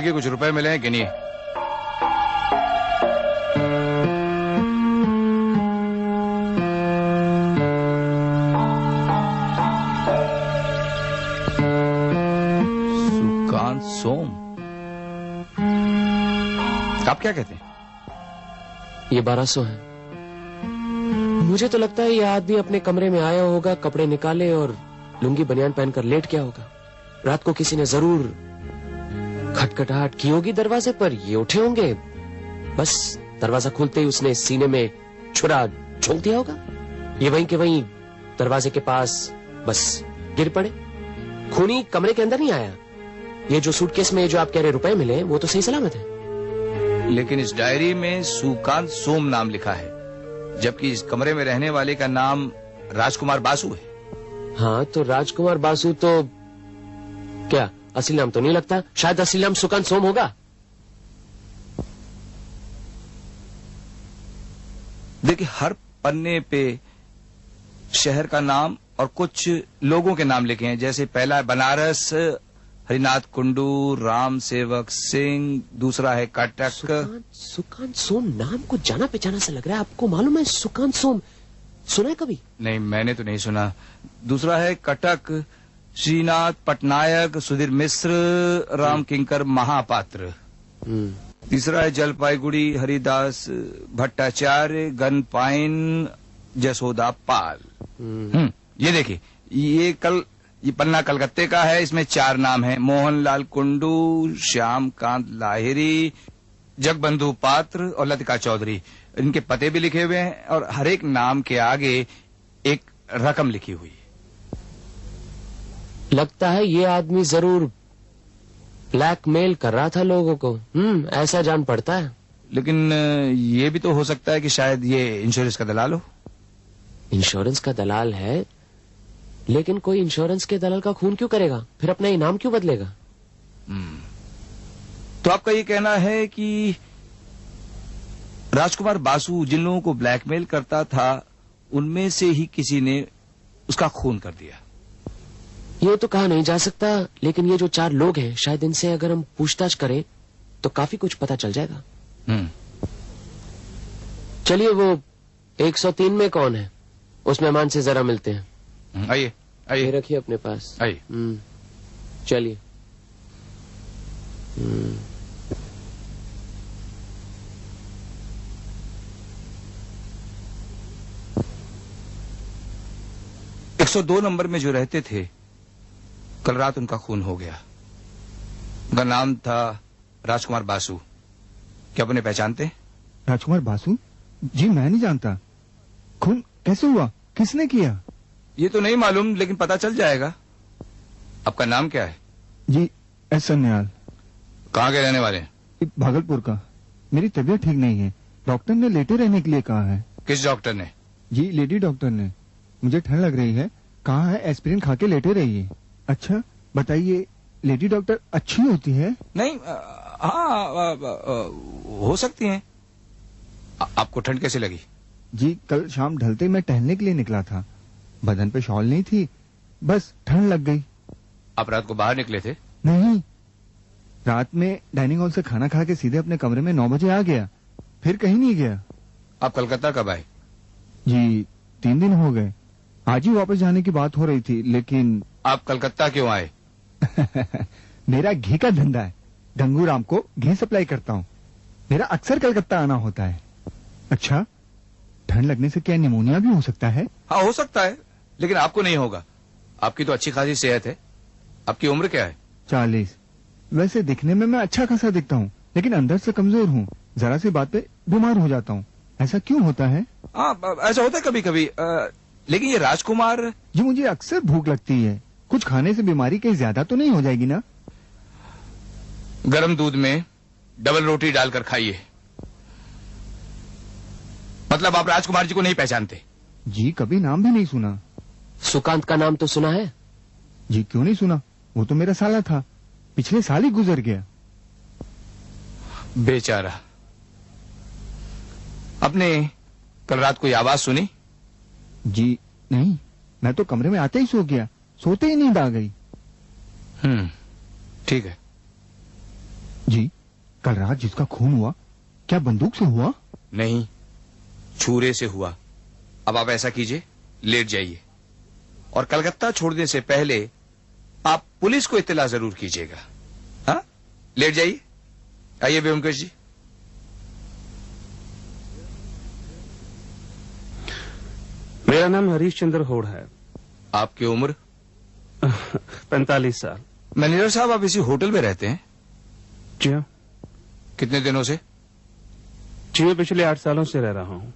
देखिए कुछ रुपए मिले हैं, गिनिए। सुकांत सोम। आप क्या कहते हैं? ये 1200 है। मुझे तो लगता है ये आदमी अपने कमरे में आया होगा, कपड़े निकाले और लुंगी बनियान पहनकर लेट गया होगा। रात को किसी ने जरूर खटखटाहट की होगी दरवाजे पर, ये उठे होंगे, बस दरवाजा खुलते ही उसने सीने में छुरा झोंक दिया होगा। ये वहीं के वहीं दरवाजे के पास बस गिर पड़े। खूनी कमरे के अंदर नहीं आया। ये जो सूटकेस में जो आप कह रहे रुपए मिले वो तो सही सलामत है। लेकिन इस डायरी में सुकांत सोम नाम लिखा है, जबकि इस कमरे में रहने वाले का नाम राजकुमार बासु है। हाँ तो राजकुमार बासु तो क्या असली नाम तो नहीं लगता? शायद असली नाम सुकांत सोम होगा। देखिए हर पन्ने पे शहर का नाम और कुछ लोगों के नाम लिखे हैं। जैसे पहला है बनारस, हरिनाथ कुंडू, राम सेवक सिंह, दूसरा है कटक। सुकांत सोम नाम को जाना पहचाना सा लग रहा है। आपको मालूम है सुकांत सोम? सुना है कभी? नहीं, मैंने तो नहीं सुना। दूसरा है कटक, श्रीनाथ पटनायक, सुधीर मिश्र, राम किंकर महापात्र। तीसरा है जलपाईगुड़ी, हरिदास भट्टाचार्य, गनपाइन, जसोदा पाल। ये देखिए, ये पन्ना कलकत्ते का है। इसमें 4 नाम हैं, मोहनलाल कुंडू, श्याम कांत लाहिरी, जगबंधु पात्र और लतिका चौधरी। इनके पते भी लिखे हुए हैं और हर एक नाम के आगे एक रकम लिखी हुई है। लगता है ये आदमी जरूर ब्लैकमेल कर रहा था लोगों को। ऐसा जान पड़ता है। लेकिन ये भी तो हो सकता है कि शायद ये इंश्योरेंस का दलाल हो। इंश्योरेंस का दलाल है, लेकिन कोई इंश्योरेंस के दलाल का खून क्यों करेगा? फिर अपना इनाम क्यों बदलेगा? तो आपका ये कहना है कि राजकुमार बासु जिन लोगों को ब्लैकमेल करता था उनमें से ही किसी ने उसका खून कर दिया? ये तो कहा नहीं जा सकता, लेकिन ये जो 4 लोग हैं, शायद इनसे अगर हम पूछताछ करें तो काफी कुछ पता चल जाएगा। चलिए वो 103 में कौन है, उस मेहमान से जरा मिलते हैं। आइए आइए, रखिए अपने पास। आइए। चलिए। 102 नंबर में जो रहते थे, कल रात उनका खून हो गया। उनका नाम था राजकुमार बासु। क्या आप उन्हें पहचानते? राजकुमार बासु? जी मैं नहीं जानता। खून कैसे हुआ, किसने किया? ये तो नहीं मालूम, लेकिन पता चल जाएगा। आपका नाम क्या है? G S Sanyal. कहाँ के रहने वाले? भागलपुर का। मेरी तबीयत ठीक नहीं है, डॉक्टर ने लेटे रहने के लिए कहा है। किस डॉक्टर ने? जी लेडी डॉक्टर ने। मुझे ठंड लग रही है, कहा है एस्पिरिन खा के लेटे रहिए। अच्छा बताइए, लेडी डॉक्टर अच्छी होती है? नहीं, हाँ हो सकती हैं। आपको ठंड कैसे लगी? जी कल शाम ढलते मैं टहलने के लिए निकला था, बदन पे शॉल नहीं थी, बस ठंड लग गई। आप रात को बाहर निकले थे? नहीं, रात में डाइनिंग हॉल से खाना खा के सीधे अपने कमरे में 9 बजे आ गया, फिर कहीं नहीं गया। आप कलकत्ता कब आए? जी 3 दिन हो गए। आज ही वापस जाने की बात हो रही थी, लेकिन आप कलकत्ता क्यों आए? मेरा घी का धंधा है, गंगूराम को घी सप्लाई करता हूँ। मेरा अक्सर कलकत्ता आना होता है। अच्छा, ठंड लगने से क्या निमोनिया भी हो सकता है? हाँ हो सकता है, लेकिन आपको नहीं होगा। आपकी तो अच्छी खासी सेहत है। आपकी उम्र क्या है? 40। वैसे दिखने में मैं अच्छा खासा दिखता हूँ, लेकिन अंदर से कमजोर हूँ। जरा सी बात पे बीमार हो जाता हूँ। ऐसा क्यों होता है? हाँ ऐसा होता है कभी कभी। लेकिन ये राजकुमार... जी मुझे अक्सर भूख लगती है, कुछ खाने से बीमारी कहीं ज्यादा तो नहीं हो जाएगी ना? गर्म दूध में डबल रोटी डालकर खाइए। मतलब आप राजकुमार जी को नहीं पहचानते? जी कभी नाम भी नहीं सुना। सुकांत का नाम तो सुना है? जी क्यों नहीं सुना, वो तो मेरा साला था, पिछले साल ही गुजर गया। बेचारा। आपने कल रात कोई आवाज सुनी? जी नहीं, मैं तो कमरे में आते ही सो गया, सोते ही नींद आ गई। ठीक है। जी, कल रात जिसका खून हुआ क्या बंदूक से हुआ? नहीं, छुरे से हुआ। अब आप ऐसा कीजिए, लेट जाइए और कलकत्ता छोड़ने से पहले आप पुलिस को इत्तला जरूर कीजिएगा। हाँ, लेट जाइए। आइए व्योमकेश जी। मेरा नाम हरीश चंद्र होड़ है। आपकी उम्र? 45 साल। मैनेजर साहब, आप इसी होटल में रहते हैं? जी हाँ। कितने दिनों से? जी, मैं पिछले 8 सालों से रह रहा हूँ।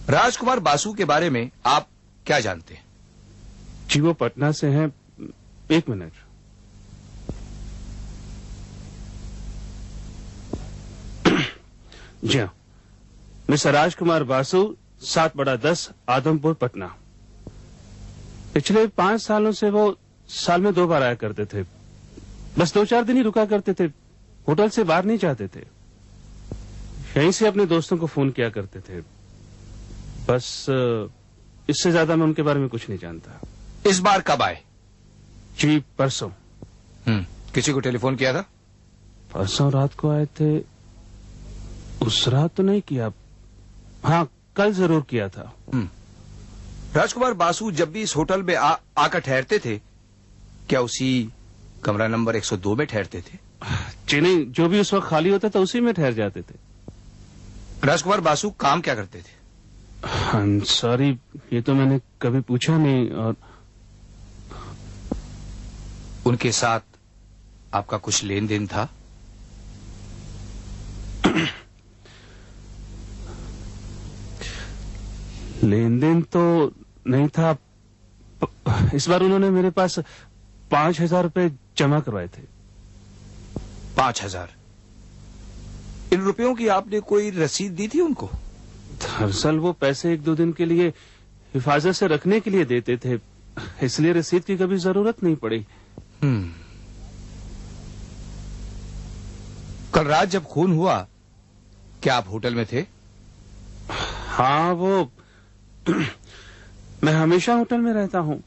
राजकुमार बासु के बारे में आप क्या जानते हैं? जी, वो पटना से हैं। 1 मिनट। जी हाँ, मिस्टर राजकुमार बासु, 7/10 आदमपुर, पटना। पिछले 5 सालों से वो साल में 2 बार आया करते थे। बस 2-4 दिन ही रुका करते थे, होटल से बाहर नहीं जाते थे। यहीं से अपने दोस्तों को फोन किया करते थे। बस इससे ज्यादा मैं उनके बारे में कुछ नहीं जानता। इस बार कब आए? जी, परसों। किसी को टेलीफोन किया था? परसों रात को आए थे। उस रात तो नहीं किया। हाँ, कल जरूर किया था। राजकुमार बासु जब भी इस होटल में आकर ठहरते थे, क्या उसी कमरा नंबर 102 में ठहरते थे? जी नहीं, जो भी उस वक्त खाली होता था उसी में ठहर जाते थे। राजकुमार बासु काम क्या करते थे? सॉरी, ये तो मैंने कभी पूछा नहीं। और उनके साथ आपका कुछ लेन देन था? लेन देन तो नहीं था। इस बार उन्होंने मेरे पास 5,000 रुपए जमा करवाए थे। 5,000? इन रुपयों की आपने कोई रसीद दी थी उनको? दरअसल वो पैसे 1-2 दिन के लिए हिफाजत से रखने के लिए देते थे, इसलिए रसीद की कभी जरूरत नहीं पड़ी। कल रात जब खून हुआ, क्या आप होटल में थे? हाँ, वो मैं हमेशा होटल में रहता हूँ।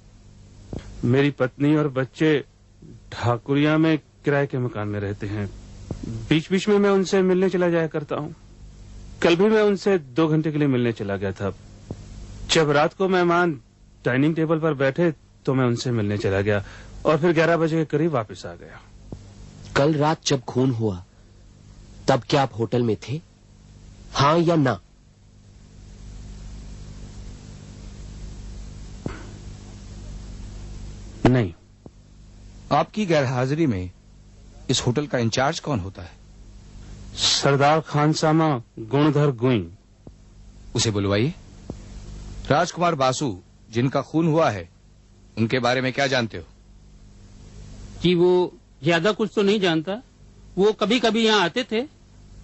मेरी पत्नी और बच्चे ठाकुरिया में किराए के मकान में रहते हैं। बीच बीच में मैं उनसे मिलने चला जाया करता हूँ। कल भी मैं उनसे 2 घंटे के लिए मिलने चला गया था। जब रात को मेहमान डाइनिंग टेबल पर बैठे तो मैं उनसे मिलने चला गया और फिर 11 बजे के करीब वापस आ गया। कल रात जब खून हुआ तब क्या आप होटल में थे, हाँ या ना? नहीं। आपकी गैरहाजिरी में इस होटल का इंचार्ज कौन होता है? सरदार खानसामा गुणधर गुई। उसे बुलवाइए। राजकुमार बासु, जिनका खून हुआ है, उनके बारे में क्या जानते हो? कि वो ज्यादा कुछ तो नहीं जानता। वो कभी कभी यहाँ आते थे,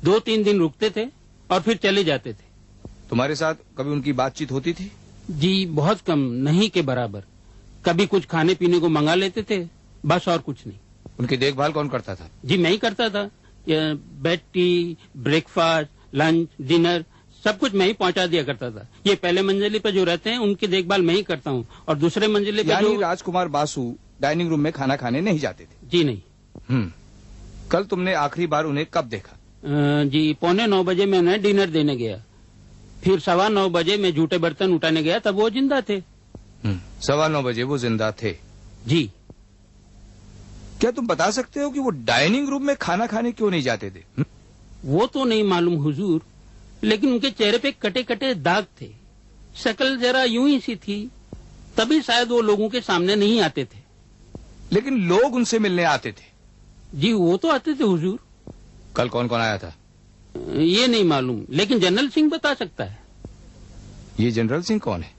2-3 दिन रुकते थे और फिर चले जाते थे। तुम्हारे साथ कभी उनकी बातचीत होती थी? जी, बहुत कम, नहीं के बराबर। कभी कुछ खाने पीने को मंगा लेते थे, बस और कुछ नहीं। उनकी देखभाल कौन करता था? जी, मैं ही करता था। Bed tea, breakfast, lunch, dinner सब कुछ मैं ही पहुंचा दिया करता था। ये पहले मंजिले पे जो रहते हैं उनकी देखभाल मैं ही करता हूँ और दूसरे मंजिले पे यानी जो... राजकुमार बासु डाइनिंग रूम में खाना खाने नहीं जाते थे? जी नहीं। कल तुमने आखिरी बार उन्हें कब देखा? जी, 8:45 बजे मैं उन्हें डिनर देने गया। फिर 9:15 बजे मैं जूठे बर्तन उठाने गया, तब वो जिंदा थे। 9:15 बजे वो जिंदा थे? जी। क्या तुम बता सकते हो कि वो डाइनिंग रूम में खाना खाने क्यों नहीं जाते थे? वो तो नहीं मालूम हुजूर, लेकिन उनके चेहरे पे कटे कटे दाग थे। शक्ल जरा यूं ही सी थी, तभी शायद वो लोगों के सामने नहीं आते थे। लेकिन लोग उनसे मिलने आते थे? जी, वो तो आते थे हुजूर। कल कौन कौन आया था? ये नहीं मालूम, लेकिन जनरल सिंह बता सकता है। ये जनरल सिंह कौन है?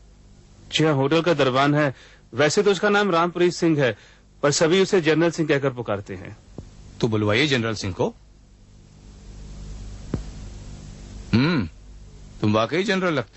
जी हाँ, होटल का दरबान है। वैसे तो उसका नाम रामप्रीत सिंह है, पर सभी उसे जनरल सिंह कहकर पुकारते हैं। तो बुलवाइए जनरल सिंह को। तुम वाकई जनरल लगते